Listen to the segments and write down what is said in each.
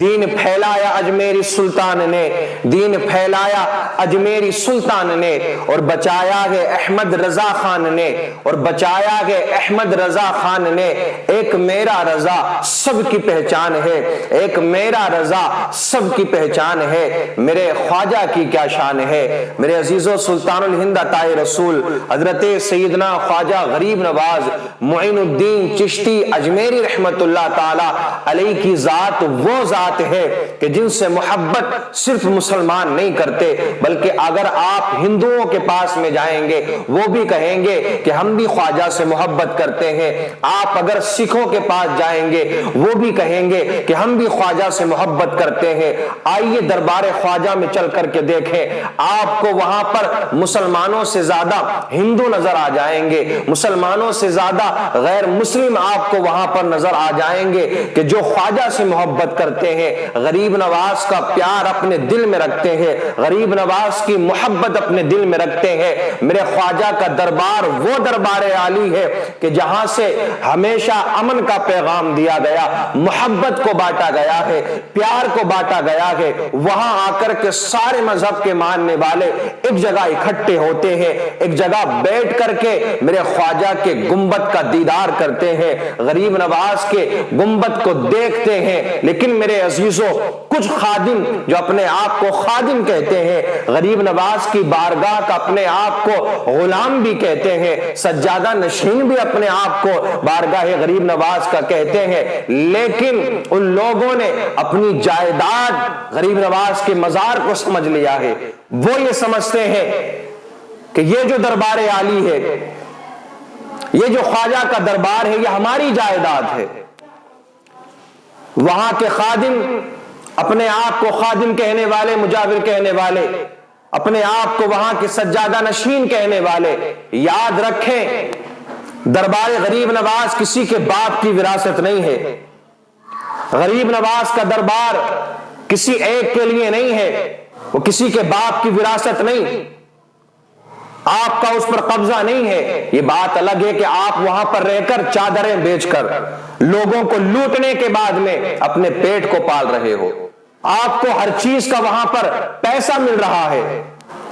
دین پھیلایا اجمیری سلطان نے، دین پھیلایا اجمیری سلطان نے، اور بچایا ہے احمد رضا خان نے، اور بچایا ہے احمد رضا خان نے۔ ایک میرا رضا سب کی پہچان ہے، ایک میرا رضا سب کی پہچان ہے، میرے خواجہ کی کیا شان ہے۔ میرے عزیزو، سلطان الہند عطائے رسول حضرت سیدنا خواجہ غریب نواز معین الدین چشتی اجمیری رحمت اللہ تعالی علیہ کی ذات وہ ذات ہے کہ جن سے محبت صرف مسلمان نہیں کرتے، بلکہ اگر آپ ہندوؤں کے پاس میں جائیں گے وہ بھی کہیں گے کہ ہم بھی خواجہ سے محبت کرتے ہیں، آپ اگر سکھوں کے پاس جائیں گے وہ بھی کہیں گے کہ ہم بھی خواجہ سے محبت کرتے ہیں۔ آئیے دربار خواجہ میں چل کر کے دیکھیں، آپ کو وہاں پر مسلمانوں سے زیادہ ہندو نظر آ جائیں گے، مسلمانوں سے زیادہ غیر مسلم آپ کو وہاں پر نظر آ جائیں گے کہ جو خواجہ سے محبت کرتے ہیں، غریب نواز کا پیار اپنے دل میں رکھتے ہیں، غریب نواز کی محبت اپنے دل میں رکھتے ہیں۔ میرے خواجہ کا دربار وہ دربار عالی ہے کہ جہاں سے ہمیشہ امن کا پیغام دیا گیا، محبت کو بانٹا گیا ہے، پیار کو بانٹا گیا ہے۔ وہاں آ کر کے سارے مذہب کے ماننے والے ایک جگہ اکٹھے ہوتے ہیں، ایک جگہ بیٹھ کر کے میرے خواجہ کے گنبد کا دیدار کرتے ہیں، غریب نواز کے گنبد کو دیکھتے ہیں۔ لیکن میرے عزیزو، کچھ خادم جو اپنے آپ کو خادم کہتے ہیں، غریب نواز کی بارگاہ کا اپنے آپ کو غلام بھی کہتے ہیں، سجادہ نشین بھی اپنے آپ کو بارگاہ غریب نواز کا کہتے ہیں، لیکن ان لوگوں نے اپنی جائیداد غریب نواز کے مزار کو سمجھ لیا ہے۔ وہ یہ سمجھتے ہیں کہ یہ جو دربار عالی ہے، یہ جو خواجہ کا دربار ہے، یہ ہماری جائیداد ہے۔ وہاں کے خادم اپنے آپ کو خادم کہنے والے، مجاور کہنے والے، اپنے آپ کو وہاں کے سجادہ نشین کہنے والے، یاد رکھیں دربار غریب نواز کسی کے باپ کی وراثت نہیں ہے، غریب نواز کا دربار کسی ایک کے لیے نہیں ہے، وہ کسی کے باپ کی وراثت نہیں، آپ کا اس پر قبضہ نہیں ہے۔ یہ بات الگ ہے کہ آپ وہاں پر رہ کر چادریں بیچ کر لوگوں کو لوٹنے کے بعد میں اپنے پیٹ کو پال رہے ہو، آپ کو ہر چیز کا وہاں پر پیسہ مل رہا ہے،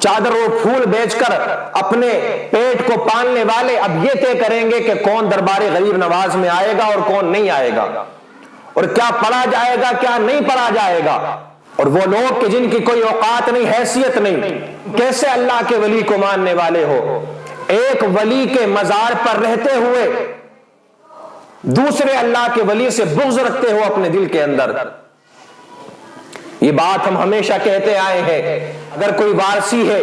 چادر اور پھول بیچ کر اپنے پیٹ کو پالنے والے اب یہ طے کریں گے کہ کون دربار غریب نواز میں آئے گا اور کون نہیں آئے گا، اور کیا پڑھا جائے گا کیا نہیں پڑھا جائے گا۔ اور وہ لوگ کہ جن کی کوئی اوقات نہیں، حیثیت نہیں، کیسے اللہ کے ولی کو ماننے والے ہو؟ ایک ولی کے مزار پر رہتے ہوئے دوسرے اللہ کے ولی سے بغض رکھتے ہو اپنے دل کے اندر۔ یہ بات ہم ہمیشہ کہتے آئے ہیں، اگر کوئی وارثی ہے،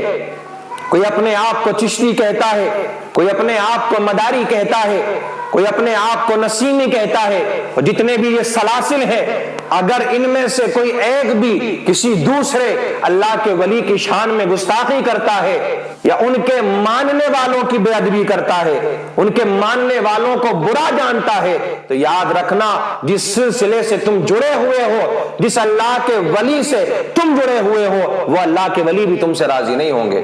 کوئی اپنے آپ کو چشتی کہتا ہے، کوئی اپنے آپ کو مداری کہتا ہے، کوئی اپنے آپ کو نسیمی کہتا ہے، اور جتنے بھی یہ سلاسل ہیں، اگر ان میں سے کوئی ایک بھی کسی دوسرے اللہ کے ولی کی شان میں گستاخی کرتا ہے یا ان کے ماننے والوں کی بے ادبی کرتا ہے، ان کے ماننے والوں کو برا جانتا ہے، تو یاد رکھنا جس سلسلے سے تم جڑے ہوئے ہو، جس اللہ کے ولی سے تم جڑے ہوئے ہو، وہ اللہ کے ولی بھی تم سے راضی نہیں ہوں گے۔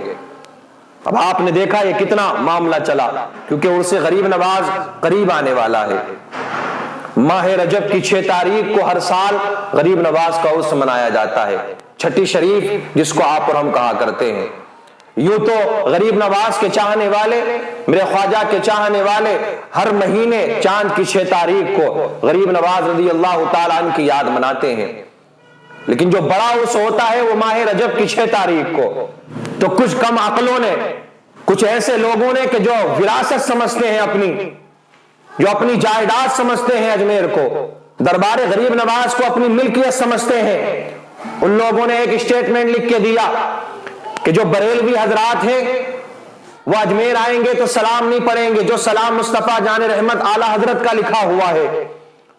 اب آپ نے دیکھا یہ کتنا معاملہ چلا، کیونکہ عرس غریب نواز قریب آنے والا ہے۔ ماہ رجب کی 6 تاریخ کو ہر سال غریب نواز کا عرس منایا جاتا ہے، چھٹی شریف جس کو آپ اور ہم کہا کرتے ہیں۔ یوں تو غریب نواز کے چاہنے والے، میرے خواجہ کے چاہنے والے ہر مہینے چاند کی 6 تاریخ کو غریب نواز رضی اللہ تعالیٰ عنہ کی یاد مناتے ہیں، لیکن جو بڑا عرس ہوتا ہے وہ ماہ رجب کی 6 تاریخ کو۔ تو کچھ کم عقلوں نے، کچھ ایسے لوگوں نے کہ جو وراثت سمجھتے ہیں اپنی، جو اپنی جائیداد سمجھتے ہیں اجمیر کو، دربار غریب نواز کو اپنی ملکیت سمجھتے ہیں، ان لوگوں نے ایک اسٹیٹمنٹ لکھ کے دیا کہ جو بریلوی حضرات ہیں وہ اجمیر آئیں گے تو سلام نہیں پڑھیں گے، جو سلام مصطفیٰ جان رحمت اعلی حضرت کا لکھا ہوا ہے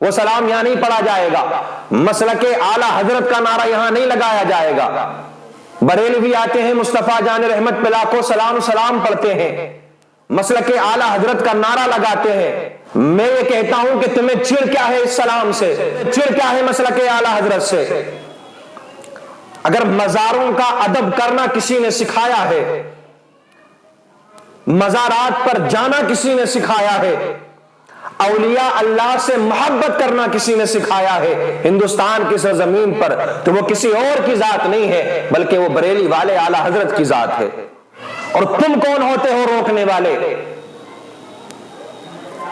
وہ سلام یہاں نہیں پڑھا جائے گا، مسلک اعلی حضرت کا نعرہ یہاں نہیں لگایا جائے گا۔ بریلوی آتے ہیں مصطفیٰ جان رحمت پہ لاکھوں سلام سلام پڑھتے ہیں، مسلک اعلی حضرت کا نعرہ لگاتے ہیں۔ میں یہ کہتا ہوں کہ تمہیں چڑ کیا ہے اس سلام سے، چڑ کیا ہے مسلک اعلی حضرت سے؟ اگر مزاروں کا ادب کرنا کسی نے سکھایا ہے، مزارات پر جانا کسی نے سکھایا ہے، اولیاء اللہ سے محبت کرنا کسی نے سکھایا ہے ہندوستان کی سرزمین پر تو وہ کسی اور کی ذات نہیں ہے بلکہ وہ بریلی والے اعلی حضرت کی ذات ہے۔ اور تم کون ہوتے ہو روکنے والے؟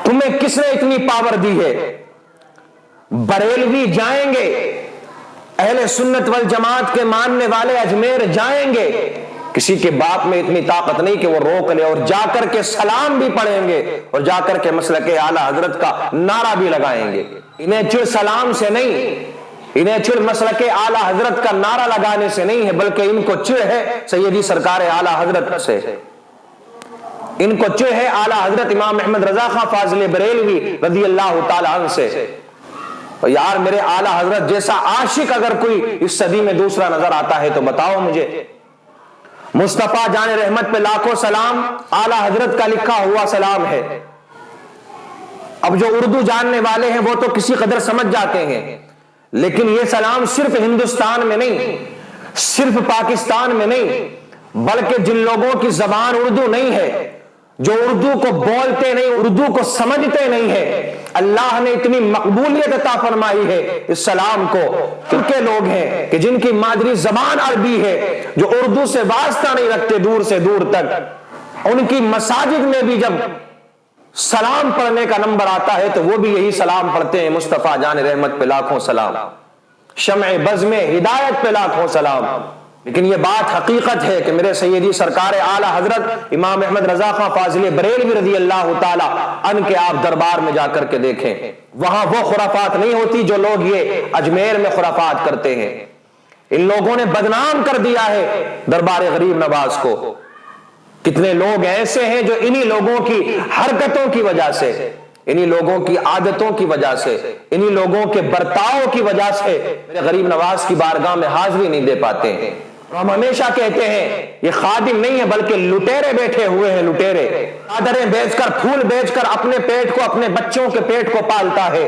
تمہیں کس نے اتنی پاور دی ہے؟ بریلوی جائیں گے، اہل سنت والجماعت کے ماننے والے اجمیر جائیں گے، کسی کے باپ میں اتنی طاقت نہیں کہ وہ روک لے، اور جا کر کے سلام بھی پڑھیں گے اور جا کر کے مسلک اعلی حضرت کا نعرہ بھی لگائیں گے۔ انہیں چڑ سلام سے نہیں، انہیں چڑ مسلک اعلی حضرت کا نعرہ لگانے سے نہیں ہے، بلکہ ان کو چڑ ہے سیدی سرکار اعلی حضرت سے، ان کو چڑ ہے اعلی حضرت امام احمد رضا خان فاضل بریلوی رضی اللہ تعالی عنہ سے۔ یار میرے اعلی حضرت جیسا عاشق اگر کوئی اس صدی میں دوسرا نظر آتا ہے تو بتاؤ مجھے۔ مصطفیٰ جان رحمت پہ لاکھوں سلام، اعلی حضرت کا لکھا ہوا سلام ہے۔ اب جو اردو جاننے والے ہیں وہ تو کسی قدر سمجھ جاتے ہیں، لیکن یہ سلام صرف ہندوستان میں نہیں، صرف پاکستان میں نہیں، بلکہ جن لوگوں کی زبان اردو نہیں ہے، جو اردو کو بولتے نہیں، اردو کو سمجھتے نہیں ہے، اللہ نے اتنی مقبولیت عطا فرمائی ہے اس سلام کو، کیونکہ لوگ ہیں کہ جن کی مادری زبان عربی ہے، جو اردو سے واسطہ نہیں رکھتے دور سے دور تک، ان کی مساجد میں بھی جب سلام پڑھنے کا نمبر آتا ہے تو وہ بھی یہی سلام پڑھتے ہیں، مصطفیٰ جان رحمت پہ لاکھوں سلام، شمع بزم ہدایت پہ لاکھوں سلام۔ لیکن یہ بات حقیقت ہے کہ میرے سیدی سرکار اعلی حضرت امام احمد رضا خان فاضل بریلوی رضی اللہ تعالی عنہ کے آپ دربار میں جا کر کے دیکھیں، وہاں وہ خرافات نہیں ہوتی جو لوگ یہ اجمیر میں خرافات کرتے ہیں۔ ان لوگوں نے بدنام کر دیا ہے دربار غریب نواز کو۔ کتنے لوگ ایسے ہیں جو انہی لوگوں کی حرکتوں کی وجہ سے، انہی لوگوں کی عادتوں کی وجہ سے، انہی لوگوں کے برتاؤ کی وجہ سے میرے غریب نواز کی بارگاہ میں حاضری نہیں دے پاتے ہیں۔ ہم ہمیشہ کہتے ہیں یہ خادم نہیں ہے بلکہ لٹیرے بیٹھے ہوئے ہیں، لٹیرے چادریں بیچ کر، پھول بیچ کر اپنے پیٹ کو، اپنے بچوں کے پیٹ کو پالتا ہے،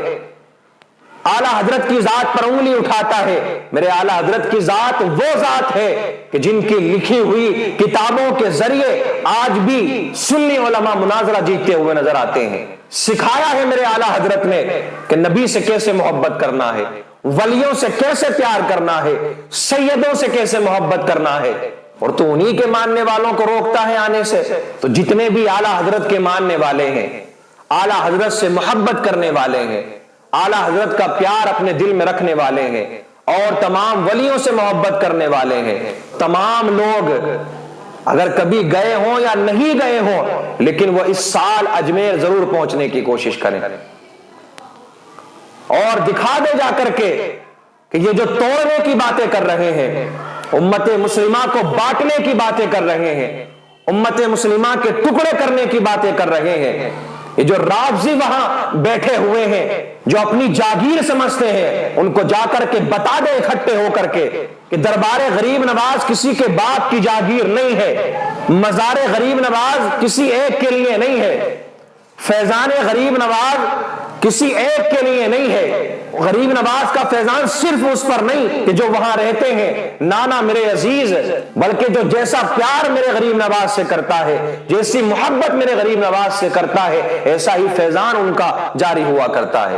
اعلی حضرت کی ذات پر انگلی اٹھاتا ہے۔ میرے اعلی حضرت کی ذات وہ ذات ہے کہ جن کی لکھی ہوئی کتابوں کے ذریعے آج بھی سنی علماء مناظرہ جیتتے ہوئے نظر آتے ہیں۔ سکھایا ہے میرے اعلی حضرت نے کہ نبی سے کیسے محبت کرنا ہے، ولیوں سے کیسے پیار کرنا ہے، سیدوں سے کیسے محبت کرنا ہے، اور تو انہی کے ماننے والوں کو روکتا ہے آنے سے۔ تو جتنے بھی اعلی حضرت کے ماننے والے ہیں، اعلی حضرت سے محبت کرنے والے ہیں، اعلی حضرت کا پیار اپنے دل میں رکھنے والے ہیں، اور تمام ولیوں سے محبت کرنے والے ہیں، تمام لوگ اگر کبھی گئے ہوں یا نہیں گئے ہوں لیکن وہ اس سال اجمیر ضرور پہنچنے کی کوشش کریں اور دکھا دے جا کر کے کہ یہ جو توڑنے کی باتیں کر رہے ہیں، امت مسلمہ کو بانٹنے کی باتیں کر رہے ہیں، امت مسلمہ کے ٹکڑے کرنے کی باتیں کر رہے ہیں، یہ جو رافضی وہاں بیٹھے ہوئے ہیں جو اپنی جاگیر سمجھتے ہیں، ان کو جا کر کے بتا دے اکٹھے ہو کر کے کہ دربار غریب نواز کسی کے باپ کی جاگیر نہیں ہے، مزار غریب نواز کسی ایک کے لیے نہیں ہے، فیضان غریب نواز کسی ایک کے لیے نہیں ہے۔ غریب نواز کا فیضان صرف اس پر نہیں کہ جو وہاں رہتے ہیں نانا میرے عزیز، بلکہ جو جیسا پیار میرے غریب نواز سے کرتا ہے، جیسی محبت میرے غریب نواز سے کرتا ہے، ایسا ہی فیضان ان کا جاری ہوا کرتا ہے،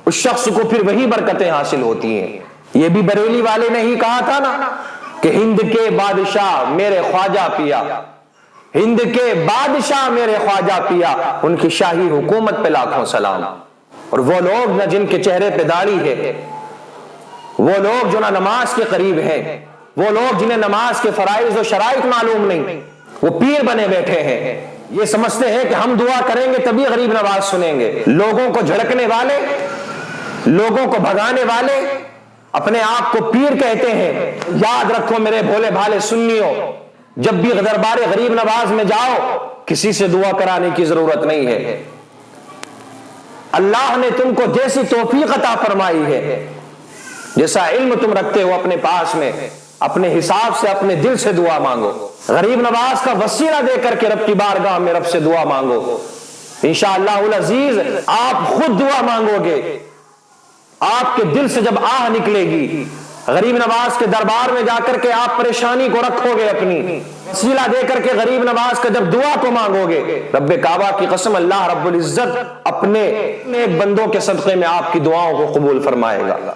اس شخص کو پھر وہی برکتیں حاصل ہوتی ہیں۔ یہ بھی بریلی والے نے ہی کہا تھا نا کہ ہند کے بادشاہ میرے خواجہ پیا، ہند کے بادشاہ میرے خواجہ پیا، ان کی شاہی حکومت پہ لاکھوں سلام۔ اور وہ لوگ نہ جن کے چہرے پہ داڑھی ہے، وہ لوگ جو نہ نماز کے قریب ہیں، وہ لوگ جنہیں نماز کے فرائض و شرائط معلوم نہیں، وہ پیر بنے بیٹھے ہیں، یہ سمجھتے ہیں کہ ہم دعا کریں گے تبھی غریب نواز سنیں گے۔ لوگوں کو جھڑکنے والے، لوگوں کو بھگانے والے اپنے آپ کو پیر کہتے ہیں۔ یاد رکھو میرے بھولے بھالے سنیوں، جب بھی دربار غریب نواز میں جاؤ کسی سے دعا کرانے کی ضرورت نہیں ہے۔ اللہ نے تم کو جیسی توفیق عطا فرمائی ہے، جیسا علم تم رکھتے ہو اپنے پاس میں، اپنے حساب سے اپنے دل سے دعا مانگو، غریب نواز کا وسیلہ دے کر کے رب کی بارگاہ میں رب سے دعا مانگو، انشاءاللہ العزیز آپ خود دعا مانگو گے، آپ کے دل سے جب آہ نکلے گی غریب نواز کے دربار میں جا کر کے آپ پریشانی کو رکھو گے، اپنی وسیلہ دے کر کے غریب نواز کا جب دعا کو مانگو گے، رب کعبہ کی قسم اللہ رب العزت اپنے ایک بندوں کے صدقے میں آپ کی دعاؤں کو قبول فرمائے گا۔